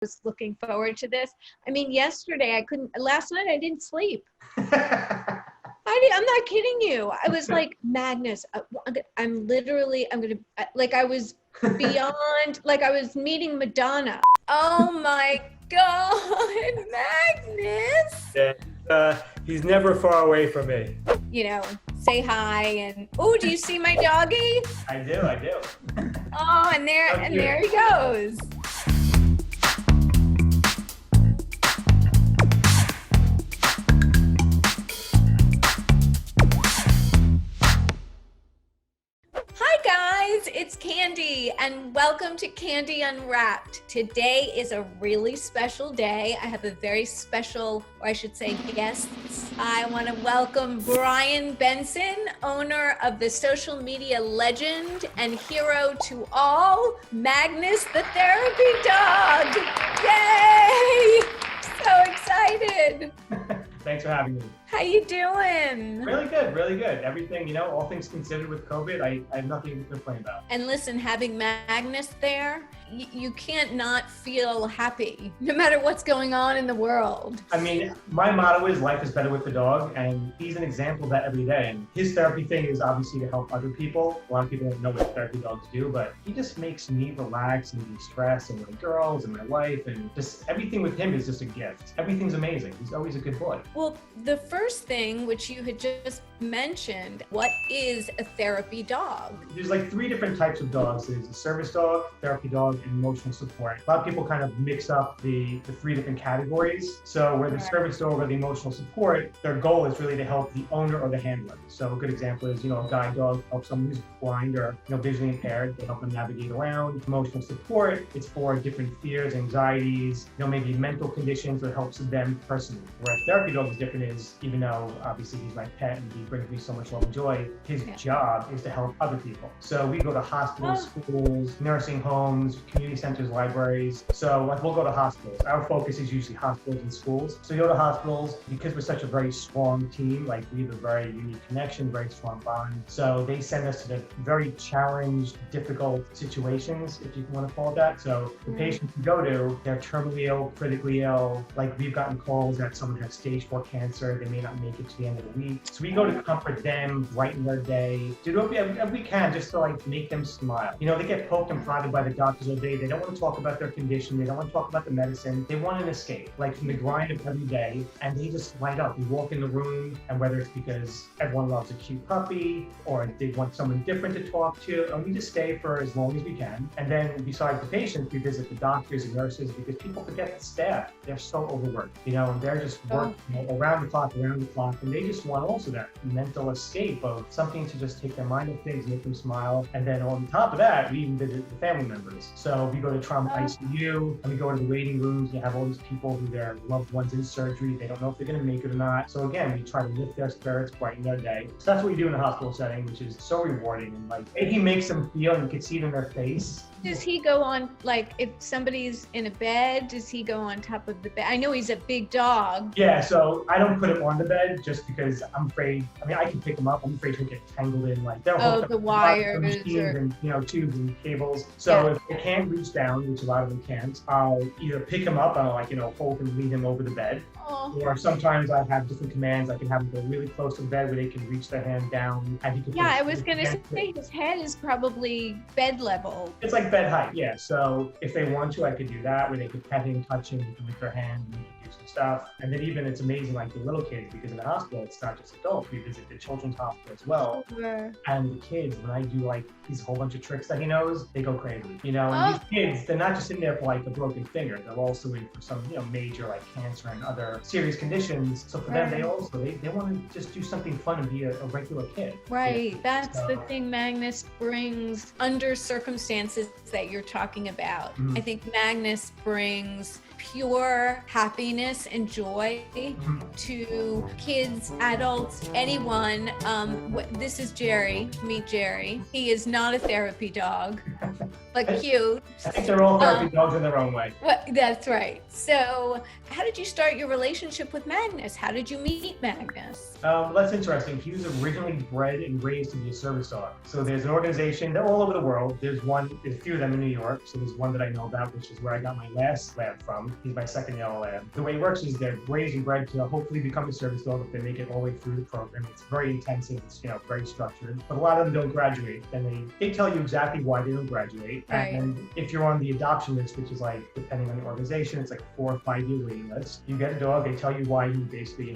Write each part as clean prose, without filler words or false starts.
was looking forward to this. I mean, last night I didn't sleep. I'm not kidding you. I was like, Magnus, I'm going to, like I was beyond, like I was meeting Madonna. Oh my God, Magnus. Yeah, he's never far away from me. You know, say hi and, oh, do you see my doggy? I do. Oh, and there he goes. Hi guys, it's Candy and welcome to Candy Unwrapped. Today is a really special day. I have a very special, or I should say guests. I want to welcome Brian Benson, owner of the social media legend and hero to all, Magnus The Therapy Dog. Yay! So excited. Thanks for having me. How you doing? Really good. Everything, all things considered with COVID, I have nothing to complain about. And listen, having Magnus there, you can't not feel happy, no matter what's going on in the world. I mean, my motto is life is better with the dog, and he's an example of that every day. And his therapy thing is obviously to help other people. A lot of people don't know what therapy dogs do, but he just makes me relax and de-stress, and my girls and my wife, and just everything with him is just a gift. Everything's amazing. He's always a good boy. Well, the first thing, which you had just mentioned, what is a therapy dog? There's like 3 different types of dogs. There's a service dog, therapy dog, and emotional support. A lot of people kind of mix up the 3 different categories. So where the service dog or the emotional support, their goal is really to help the owner or the handler. So a good example is, a guide dog helps someone who's blind or visually impaired. They help them navigate around. Emotional support, it's for different fears, anxieties, maybe mental conditions that helps them personally. Where a therapy dog is different is, even though obviously he's my pet and he brings me so much love and joy, his job is to help other people. So we go to hospitals, schools, nursing homes, community centers, libraries. So we'll go to hospitals. Our focus is usually hospitals and schools. So we go to hospitals because we're such a very strong team, like we have a very unique connection, very strong bond. So they send us to the very challenged, difficult situations, if you want to call it that. So the patients we go to, they're terminally ill, critically ill. Like we've gotten calls that someone has stage 4 cancer, they may not make it to the end of the week. So we go to comfort them, brighten their day, do what we can just to make them smile. They get poked and prodded by the doctors all day. They don't want to talk about their condition. They don't want to talk about the medicine. They want an escape, from the grind of every day, and they just light up. We walk in the room, and whether it's because everyone loves a cute puppy or they want someone different to talk to, and we just stay for as long as we can. And then besides the patients, we visit the doctors and nurses because people forget the staff. They're so overworked, and they're just working around the clock, and they just want also that mental escape of something to just take their mind off things, make them smile. And then on top of that, we even visit the family members. So we go to trauma ICU, and we go to the waiting rooms. You have all these people who their loved ones in surgery. They don't know if they're going to make it or not. So again, we try to lift their spirits, brighten their day. So that's what we do in a hospital setting, which is so rewarding. And he makes them feel, and you can see it in their face. Does he go on, if somebody's in a bed, does he go on top of the bed? I know he's a big dog. Yeah, so I don't put him on the bed just because I'm afraid, I can pick him up. I'm afraid he'll get tangled in the wires and tubes and cables. So if they can't reach down, which a lot of them can't, I'll either pick him up and hold and lead him over the bed. Or sometimes I have different commands. I can have them go really close to the bed where they can reach their hand down. And he can I was going to say his head is probably bed level. It's like bed height, yeah. So if they want to, I could do that where they could pet him, touch him, they can lick their hand, and do some stuff. And then even it's amazing, the little kids, because in the hospital, it's not just adults. We visit the children's hospital as well. Sure. And the kids, when I do these whole bunch of tricks that he knows, they go crazy. And these kids, they're not just in there for a broken finger. They're also in for some, major cancer and other serious conditions. So for them, they want to just do something fun and be a regular kid. Right. That's the thing Magnus brings under circumstances that you're talking about. Mm-hmm. I think Magnus brings pure happiness and joy to kids, adults, anyone. This is Jerry. Meet Jerry. He is not a therapy dog. but cute. I think they're all therapy dogs in their own way. Well, that's right. So how did you start your relationship with Magnus? How did you meet Magnus? Well, that's interesting. He was originally bred and raised to be a service dog. So there's an organization, they're all over the world. There's a few of them in New York. So there's one that I know about, which is where I got my last lab from. He's my second yellow lab. The way it works is they're raised and bred to hopefully become a service dog if they make it all the way through the program. It's very intensive. It's, very structured. But a lot of them don't graduate. And they tell you exactly why they don't graduate. Right. And if you're on the adoption list, which is like, depending on the organization, it's like 4 or 5 year waiting list. You get a dog, they tell you why he basically,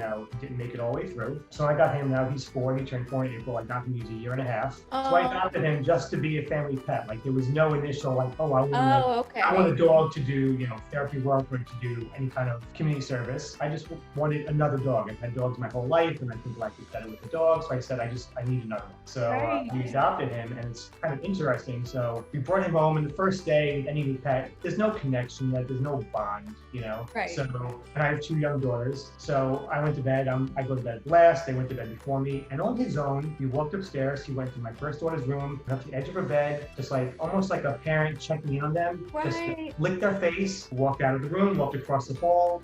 didn't make it all the way through. So I got him now, he's 4, he turned 4 in April. I got him, he's a year and a half. So I adopted him just to be a family pet. Like there was no initial I want a dog to do, therapy work or to do any kind of community service. I just wanted another dog. I've had dogs my whole life and I think I could better with the dog. So I said, I need another one. So we adopted him and it's kind of interesting. So we brought him home and the first day with any pet, there's no connection yet, there's no bond, Right. So, and I have 2 young daughters. So I went to bed, I go to bed last, they went to bed before me. And on his own, he walked upstairs, he went to my first daughter's room, went up to the edge of her bed, just like, almost like a parent checking in on them. Right. Just licked their face, walked out of the room, walked across the hall,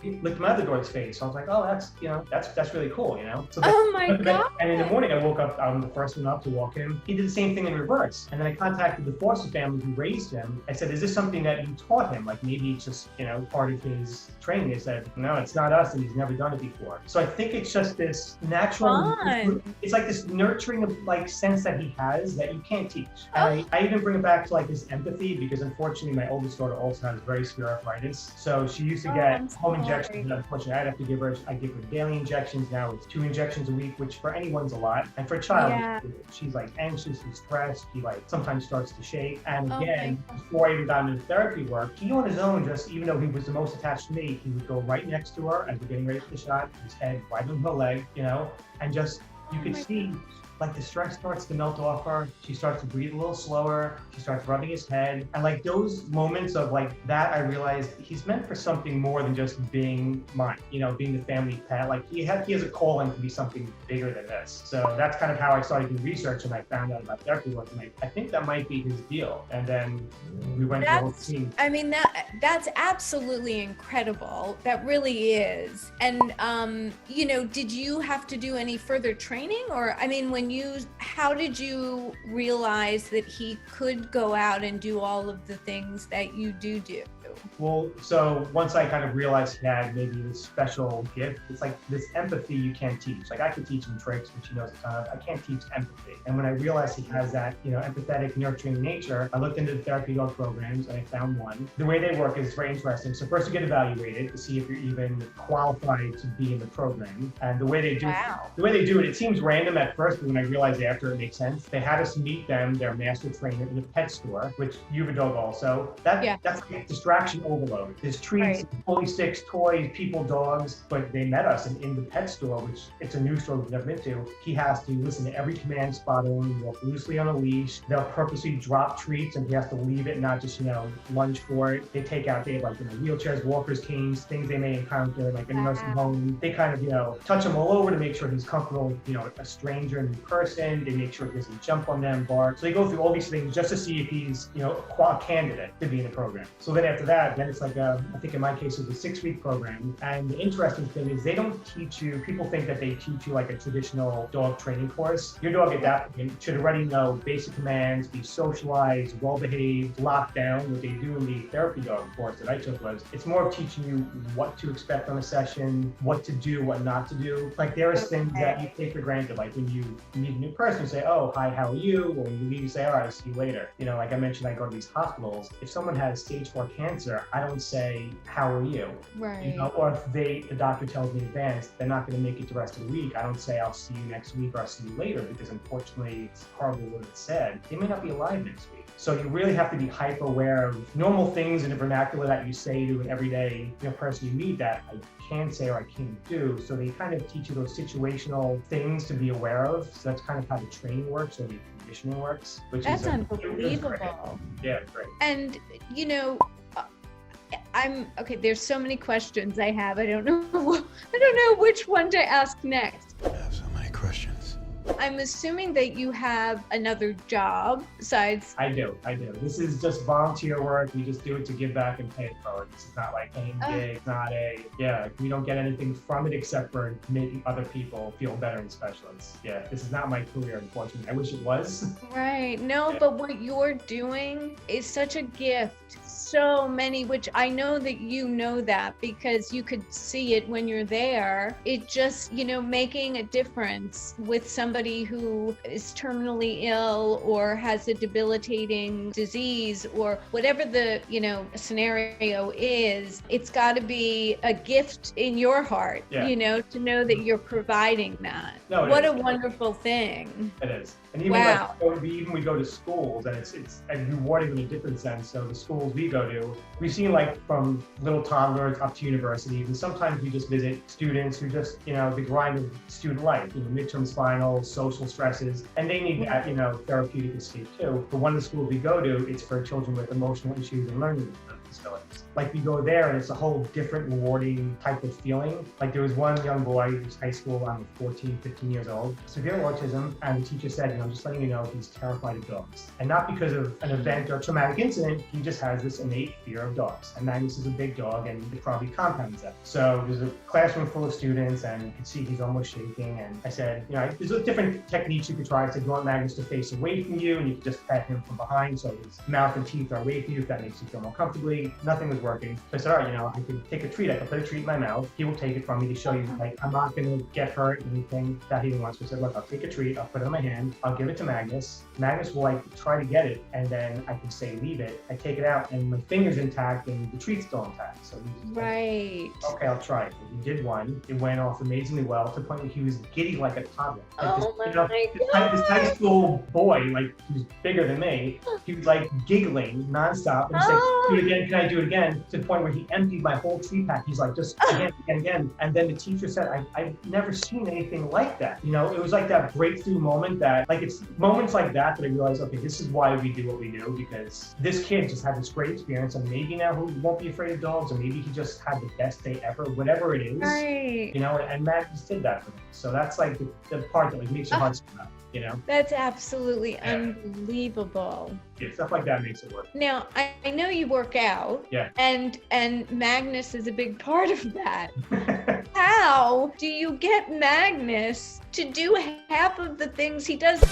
licked my other daughter's face. So I was like, oh, that's really cool, So oh my God. And in the morning I woke up, I'm the first one up to walk him. He did the same thing in reverse. And then I contacted the foster family who raised him. I said, is this something that you taught him? Like maybe it's just, part of his training. They said, no, it's not us and he's never done it before. So I think it's just this natural, it's like this nurturing of like sense that he has that you can't teach. I even bring it back to like this empathy because unfortunately my oldest daughter also has very severe arthritis. So she used to get home injections. Unfortunately, I give her daily injections now. It's 2 injections a week, which for anyone's a lot. And for a child, she's like anxious and stressed. He like sometimes starts to shake. And again, before I even got into therapy work, he on his own, just even though he was the most attached to me, he would go right next to her as we're getting ready for the shot, his head right on her leg, and just, you could see like the stress starts to melt off her. She starts to breathe a little slower. She starts rubbing his head. And like those moments of like that, I realized he's meant for something more than just being mine, being the family pet. Like he has a calling to be something bigger than this. So that's kind of how I started doing research and I found out about therapy work. And I think that might be his deal. And then we went to the whole team. I mean, that's absolutely incredible. That really is. And, did you have to do any further training or, how did you realize that he could go out and do all of the things that you do? Well, so once I kind of realized he had maybe this special gift, it's like this empathy you can't teach. Like I could teach him tricks, which he knows a ton of. I can't teach empathy. And when I realized he has that, empathetic, nurturing nature, I looked into the therapy dog programs and I found one. The way they work is very interesting. So first you get evaluated to see if you're even qualified to be in the program. And the way they do it, it seems random at first, but when I realized after it makes sense. They had us meet them, their master trainer in a pet store, which you have a dog also. That's like distraction overload. There's treats, bully sticks, toys, people, dogs, but they met us in the pet store, which it's a new store we've never been to. He has to listen to every command spot on, walk loosely on a leash. They'll purposely drop treats and he has to leave it and not just, lunge for it. They have like, wheelchairs, walkers, canes, things they may encounter, like in a nursing home. They kind of, touch him all over to make sure he's comfortable with, a stranger, a new person. They make sure he doesn't jump on them, bark. So they go through all these things just to see if he's, a candidate to be in the program. So then after that, then it's like, I think in my case, it was a 6-week program. And the interesting thing is they don't teach you, people think that they teach you like a traditional dog training course. Your dog at that point should already know basic commands, be socialized, well-behaved, locked down. What they do in the therapy dog course that I took was, it's more of teaching you what to expect on a session, what to do, what not to do. Like there is things that you take for granted, like when you meet a new person, you say, oh, hi, how are you? Or when you leave, you say, all right, I'll see you later. Like I mentioned, I go to these hospitals. If someone has stage 4 cancer, I don't say, how are you? Right. Or if the doctor tells me in advance, they're not going to make it the rest of the week. I don't say, I'll see you next week or I'll see you later, because unfortunately, it's horrible what it's said. They may not be alive next week. So you really have to be hyper aware of normal things in the vernacular that you say to an everyday person you meet that I can say or I can't do. So they kind of teach you those situational things to be aware of. So that's kind of how the training works or the conditioning works. That's unbelievable. Yeah, great. And there's so many questions I have. I don't know which one to ask next. I have so many questions. I'm assuming that you have another job besides. I do. This is just volunteer work. We just do it to give back and pay it forward. This is not like paying gig. It's not we don't get anything from it except for making other people feel better and special. This is not my career, unfortunately. I wish it was. Right. No, but what you're doing is such a gift. So many, which I know that you know that because you could see it when you're there. It just, making a difference with somebody who is terminally ill or has a debilitating disease or whatever the, scenario is, it's got to be a gift in your heart, to know that you're providing that. No, what a wonderful thing. It is. And even we go to schools, and it's rewarding in a different sense. So the schools we go to, we've seen like from little toddlers up to universities, and sometimes we just visit students who just, the grind of student life, midterm finals, social stresses, and they need that, therapeutic escape too. But one of the schools we go to, it's for children with emotional issues and learning disabilities. Like we go there and it's a whole different rewarding type of feeling. Like there was one young boy who's high school, 14, 15 years old, severe autism, and the teacher said, just letting you know he's terrified of dogs. And not because of an event or traumatic incident, he just has this innate fear of dogs. And Magnus is a big dog and it probably compounds that. So there's a classroom full of students and you can see he's almost shaking. And I said, there's different techniques you could try. I said, you want Magnus to face away from you and you can just pet him from behind so his mouth and teeth are away from you if that makes you feel more comfortably. Nothing was working. So I said, all right, I could take a treat. I could put a treat in my mouth. He will take it from me to show you, I'm not going to get hurt or anything that he wants. So I said, look, I'll take a treat. I'll put it in my hand. I'll give it to Magnus. Magnus will try to get it. And then I can say, leave it. I take it out and my finger's intact and the treat's still intact. So he's right. Okay, I'll try it. He did one. It went off amazingly well to the point where he was giddy like a toddler. This high school boy, who's bigger than me, he was giggling nonstop. And he's do it again. Can I do it again? To the point where he emptied my whole treat pack. He's like, just again. And then the teacher said, I've never seen anything like that. It was like that breakthrough moment that, it's moments like that I realized, okay, this is why we do what we do, because this kid just had this great experience and maybe now he won't be afraid of dogs, or maybe he just had the best day ever, whatever it is. Right. And Matt just did that for me. So that's the part that makes your heart smile. That's absolutely unbelievable. Yeah, stuff like that makes it work. Now, I know you work out. Yeah. And Magnus is a big part of that. How do you get Magnus to do half of the things he does?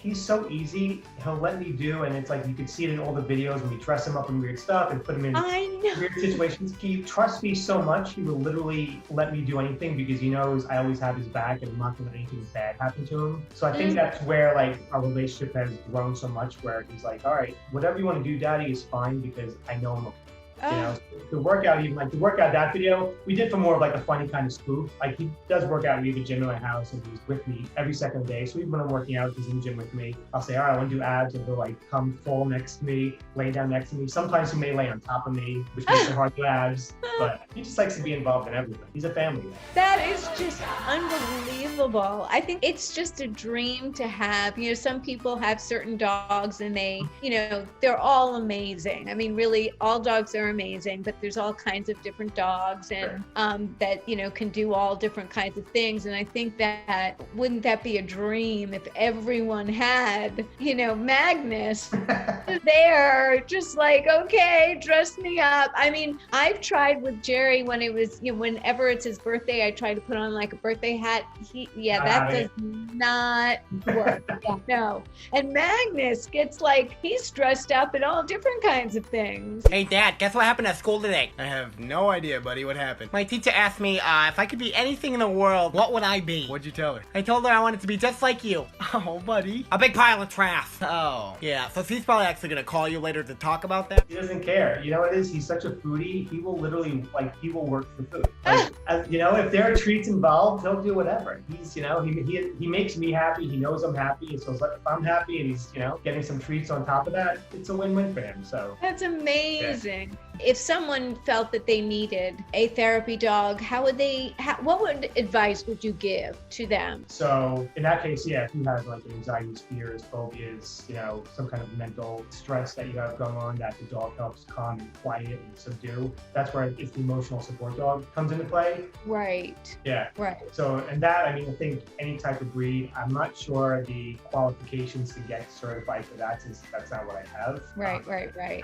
He's so easy. He'll let me do, and it's you can see it in all the videos when we dress him up in weird stuff and put him in weird situations. He trusts me so much, he will literally let me do anything because he knows I always have his back and I'm not going to let anything bad happen to him. So I think that's where our relationship has grown so much, where he's all right, whatever you want to do, Daddy, is fine because I know I'm okay. The workout, that video, we did for more of a funny kind of spoof. He does work out in the gym in my house and he's with me every second day. So even when I'm working out, he's in the gym with me. I'll say, all right, I want to do abs, and he'll come fall next to me, lay down next to me. Sometimes he may lay on top of me, which makes it hard to do abs, but he just likes to be involved in everything. He's a family man. That is just unbelievable. I think it's just a dream to have. Some people have certain dogs and they, they're all amazing. I mean, really, all dogs are amazing, but there's all kinds of different dogs and that can do all different kinds of things. And I think that wouldn't that be a dream if everyone had Magnus there, just okay, dress me up. I mean, I've tried with Jerry when it was whenever it's his birthday, I try to put on a birthday hat. That does not work. No. And Magnus gets he's dressed up in all different kinds of things. Hey Dad, guess what happened at school today? I have no idea, buddy. What happened? My teacher asked me if I could be anything in the world, what would I be? What'd you tell her? I told her I wanted to be just like you. Oh, buddy. A big pile of trash. Oh. Yeah, so she's probably actually gonna call you later to talk about that. He doesn't care. You know what it is? He's such a foodie. He will literally, he will work for food. If there are treats involved, he'll do whatever. He's, he makes me happy. He knows I'm happy. And so if I'm happy and he's, getting some treats on top of that, it's a win-win for him. So that's amazing. Yeah. If someone felt that they needed a therapy dog, what advice would you give to them? So in that case, yeah, if you have like anxieties, fears, phobias, some kind of mental stress that you have going on that the dog helps calm and quiet and subdue, that's where it's the emotional support dog comes into play. Right. Yeah. Right. So, and that, I mean, I think any type of breed, I'm not sure the qualifications to get certified for that, since that's not what I have. Right.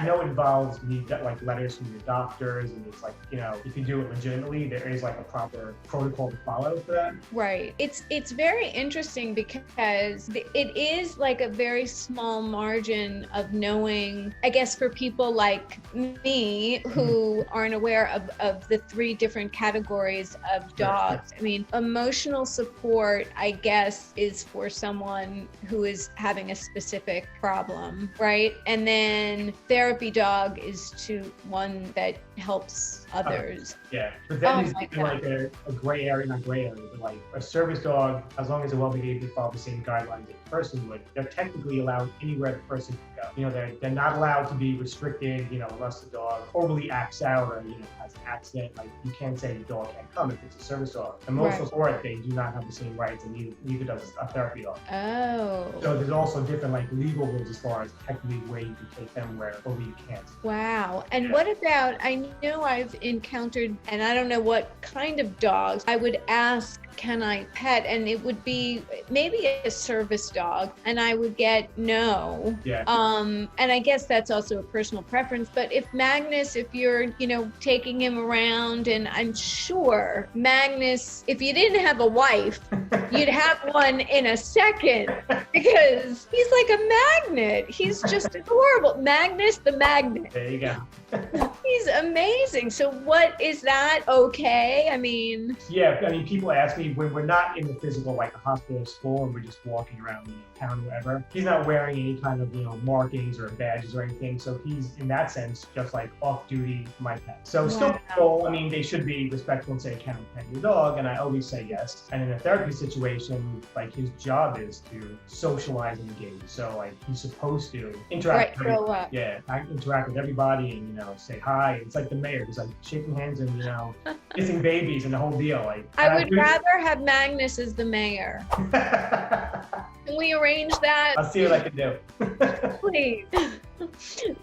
I know it involves like letters from your doctors, and it's like, if you do it legitimately, there is like a proper protocol to follow for that. Right. It's very interesting because it is like a very small margin of knowing, I guess, for people like me who aren't aware of the 3 different categories of dogs. I mean, emotional support, I guess, is for someone who is having a specific problem, right? And then therapy dog is to one that helps others. Yeah, but then there's like a gray area, not gray area, but like a service dog, as long as they're well behaved and follow the same guidelines that the person would, they're technically allowed anywhere the person can go. They're not allowed to be restricted, unless the dog overly acts out or, has an accident. Like, you can't say the dog can't come if it's a service dog. Emotional support, they do not have the same rights, and neither does a therapy dog. Oh. So there's also different like legal rules as far as technically where you can take them, where you can't. Wow. And what about, I know I've encountered, and I don't know what kind of dogs, I would ask, can I pet? And it would be maybe a service dog, and I would get no. Yeah. And I guess that's also a personal preference. But if Magnus, if you're, taking him around, and I'm sure Magnus, if you didn't have a wife, you'd have one in a second, because he's like a magnet. He's just adorable. Magnus the magnet. There you go. He's amazing. So what is that? Okay. I mean, people ask me when we're not in the physical, like a hospital or school, and we're just walking around town or whatever. He's not wearing any kind of, markings or badges or anything. So he's, in that sense, just like off duty my pet. So still cool. I mean, they should be respectful and say, can I pet your dog? And I always say yes. And in a therapy situation, like, his job is to socialize and engage. So like, he's supposed to interact. Interact with everybody and, say hi. It's like the mayor. He's like shaking hands and, kissing babies and the whole deal. Like, I would rather have Magnus as the mayor. Can we arrange that? I'll see what I can do. Please.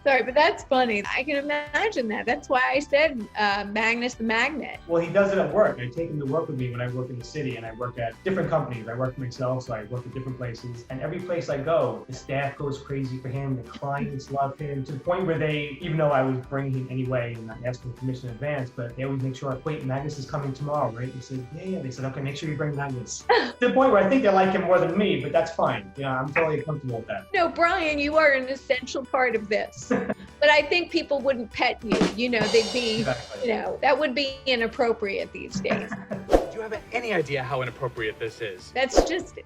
Sorry, but that's funny. I can imagine that. That's why I said Magnus the magnet. Well, he does it at work. I take him to work with me when I work in the city, and I work at different companies. I work for myself, so I work at different places. And every place I go, the staff goes crazy for him. The clients love him, to the point where they, even though I was bringing him anyway and I asked for permission in advance, but they always make sure, wait, Magnus is coming tomorrow, right? They said, yeah. They said, okay, make sure you bring Magnus. To the point where I think they like him more than me, but that's fine. I'm totally comfortable with that. No, Brian, you are an essential part of this. But I think people wouldn't pet you. They'd be, that would be inappropriate these days. Do you have any idea how inappropriate this is? That's just,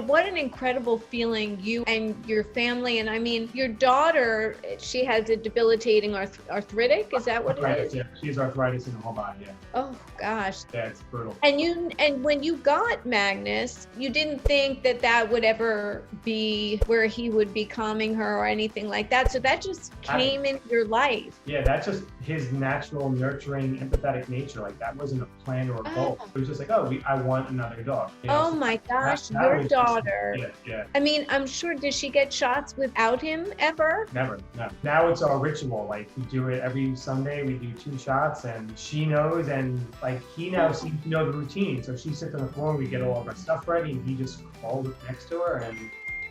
what an incredible feeling, you and your family. And I mean, your daughter, she has a debilitating arthritic. Is that what it is? Yeah, she has arthritis in her whole body. Yeah. Oh gosh. Yeah, it's brutal. And when you got Magnus, you didn't think that would ever be where he would be calming her or anything like that. So that just came into your life. Yeah, that's just his natural, nurturing, empathetic nature. Like, that wasn't a plan or a goal. It was just like, I want another dog. Oh my gosh, your daughter. Yeah. I mean, I'm sure, does she get shots without him ever? Never, no. Now it's our ritual. Like, we do it every Sunday. We do 2 shots, and she knows, and like, he now seems to know the routine. So she sits on the floor, and we get all of our stuff ready, and he just crawls up next to her and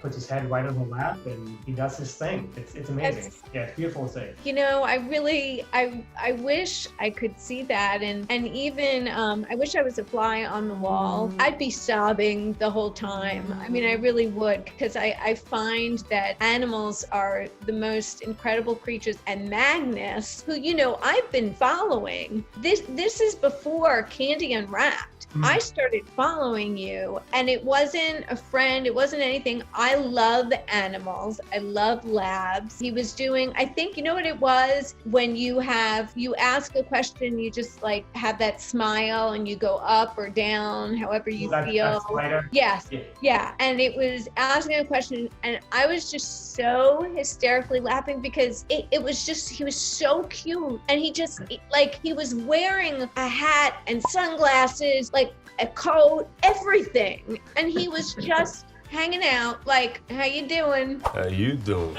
puts his head right on her lap, and he does his thing. It's amazing. It's beautiful to see. I really, I wish I could see that, and even I wish I was a fly on the wall. I'd be sobbing the whole time. I mean, I really would, because I find that animals are the most incredible creatures. And Magnus, who I've been following. This is before Candy Unwrapped. I started following you, and it wasn't a friend, it wasn't anything. I I love animals. I love labs. He was doing, I think, you know what it was? When you ask a question, you just like have that smile and you go up or down, however you feel. Yes. Yeah. And it was asking a question and I was just so hysterically laughing because it was just, he was so cute. And he just, like, he was wearing a hat and sunglasses, like a coat, everything. And he was just hanging out, like, how you doing? How you doing?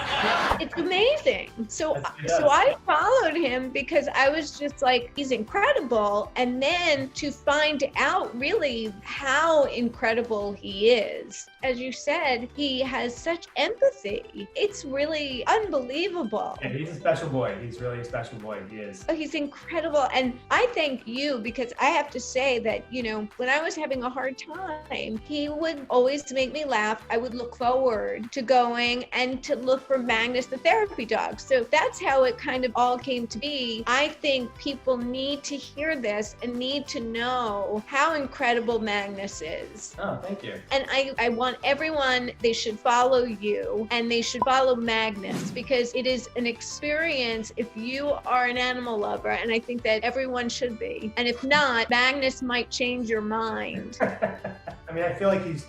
It's amazing. So I followed him because I was just like, he's incredible. And then to find out really how incredible he is, as you said, he has such empathy. It's really unbelievable. Yeah, he's a special boy. He's really a special boy. He is. Oh, he's incredible. And I thank you because I have to say that, you know, when I was having a hard time, he would always make me laugh. I would look forward to going and to look for Magnus the Therapy Dog. So that's how it kind of all came to be. I think people need to hear this and need to know how incredible Magnus is. Oh, thank you. And I want everyone, they should follow you and they should follow Magnus because it is an experience if you are an animal lover. And I think that everyone should be. And if not, Magnus might change your mind. I mean, I feel like he's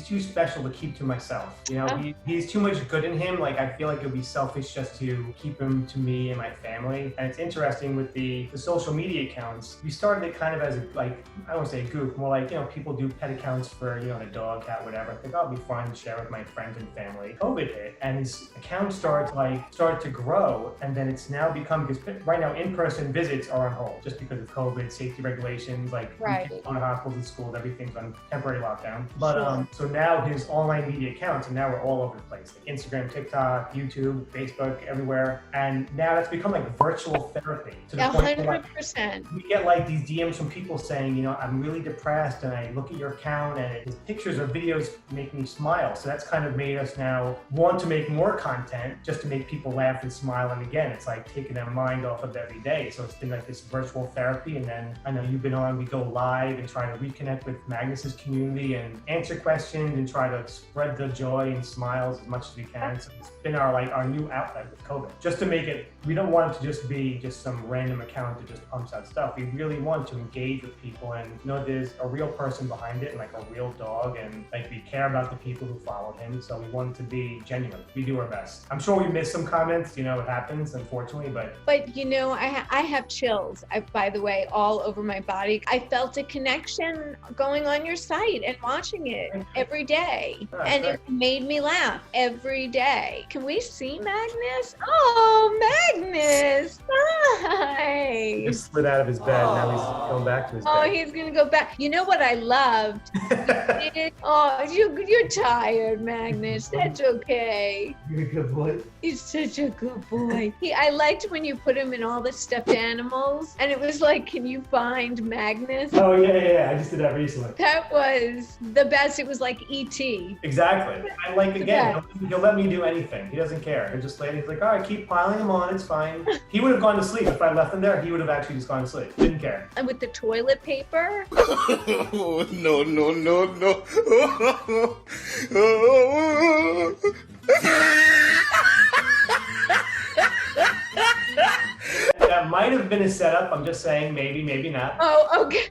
too special to keep to myself. You know, he's too much good in him. Like, I feel like it would be selfish just to keep him to me and my family. And it's interesting with the social media accounts. We started it kind of as I don't want to say a goof, more like, you know, people do pet accounts for, you know, the dog, cat, whatever. I think that'll be fun to share with my friends and family. COVID hit and his account started to grow. And then it's now become, because right now in-person visits are on hold just because of COVID, safety regulations, like we can't go to hospitals and schools, everything's on temporary lockdown. But so now his online media accounts, and now we're all over the place, like Instagram, TikTok, YouTube, Facebook, everywhere. And now it's become like virtual therapy to the point where 100%. we get like these DMs from people saying, you know, I'm really depressed and I look at your account and his pictures or videos make me smile. So that's kind of made us now want to make more content just to make people laugh and smile. And again, it's like taking their mind off of every day. So it's been like this virtual therapy. And then I know you've been on, we go live and try to reconnect with Magnus's community and answer questions and try to spread the joy and smiles as much as we can. So it's been our new outlet with COVID. Just to make it, we don't want it to just be just some random account that just pumps out stuff. We really want to engage with people and know there's a real person behind it and like a real dog, and like we care about the people who followed him. So we want it to be genuine. We do our best. I'm sure we missed some comments, you know, it happens unfortunately, but you know, I have chills, by the way, all over my body. I felt a connection going on your site and watching it every day. And it made me laugh every day. Can we see Magnus? Oh, Magnus! Hi! he just slid out of his bed. Now he's going back to his bed. Oh, he's gonna go back. You know what I loved? You're tired, Magnus. That's okay. You're a good boy. He's such a good boy. I liked when you put him in all the stuffed animals, and it was like, can you find Magnus? Oh, yeah. I just did that recently. That was the best. It was like E.T. Exactly. And like, again, he'll let me do anything. He doesn't care. He'll just lay, he's like, all right, keep piling him on. It's fine. He would have gone to sleep. If I left him there, he would have actually just gone to sleep. Didn't care. And with the toilet paper. No. That might have been a setup. I'm just saying, maybe not. Oh, okay.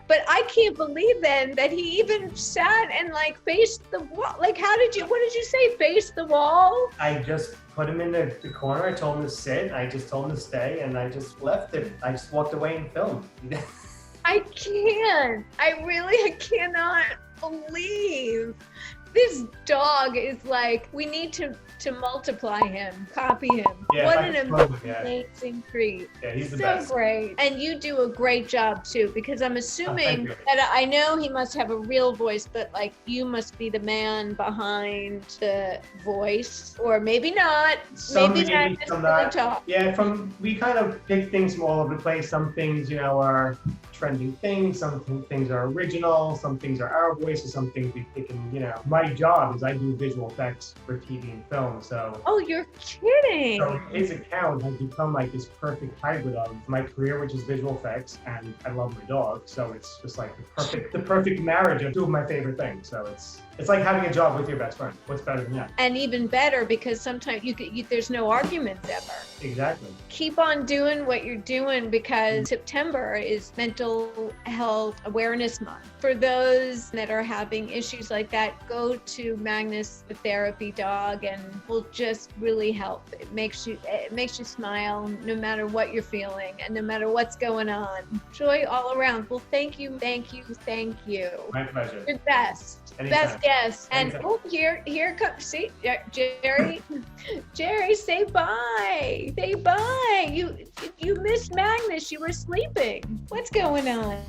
But I can't believe then that he even sat and like faced the wall. Like, what did you say? Face the wall? I just put him in the corner. I told him to sit. I just told him to stay, and I just left him. I just walked away and filmed. I can't. I cannot believe this dog is like, we need to multiply him, copy him. Yeah, what an amazing treat. Yeah, he's the so best. Great. And you do a great job too, because I'm assuming you. that I know he must have a real voice, but like you must be the man behind the voice, or maybe not. Maybe not. Some not. Yeah, we kind of pick things from all over the place. Some things, you know, are trending things. Some things are original, some things are our voices, some things we've taken, my job is I do visual effects for TV and film. So Oh, you're kidding. so his account has become like this perfect hybrid of my career, which is visual effects, and I love my dog. So it's just like the perfect marriage of two of my favorite things. So it's like having a job with your best friend. What's better than that? And even better because sometimes there's no arguments ever. Exactly. Keep on doing what you're doing because September is Mental Health Awareness Month. For those that are having issues like that, go to Magnus The Therapy Dog and will just really help. It makes you smile no matter what you're feeling and no matter what's going on. Joy all around. Well, thank you. My pleasure. You're the best. Anytime. Best guest. And Anytime. oh, here comes, see, Jerry. Jerry, say bye. Say bye. You missed Magnus. You were sleeping. What's going on?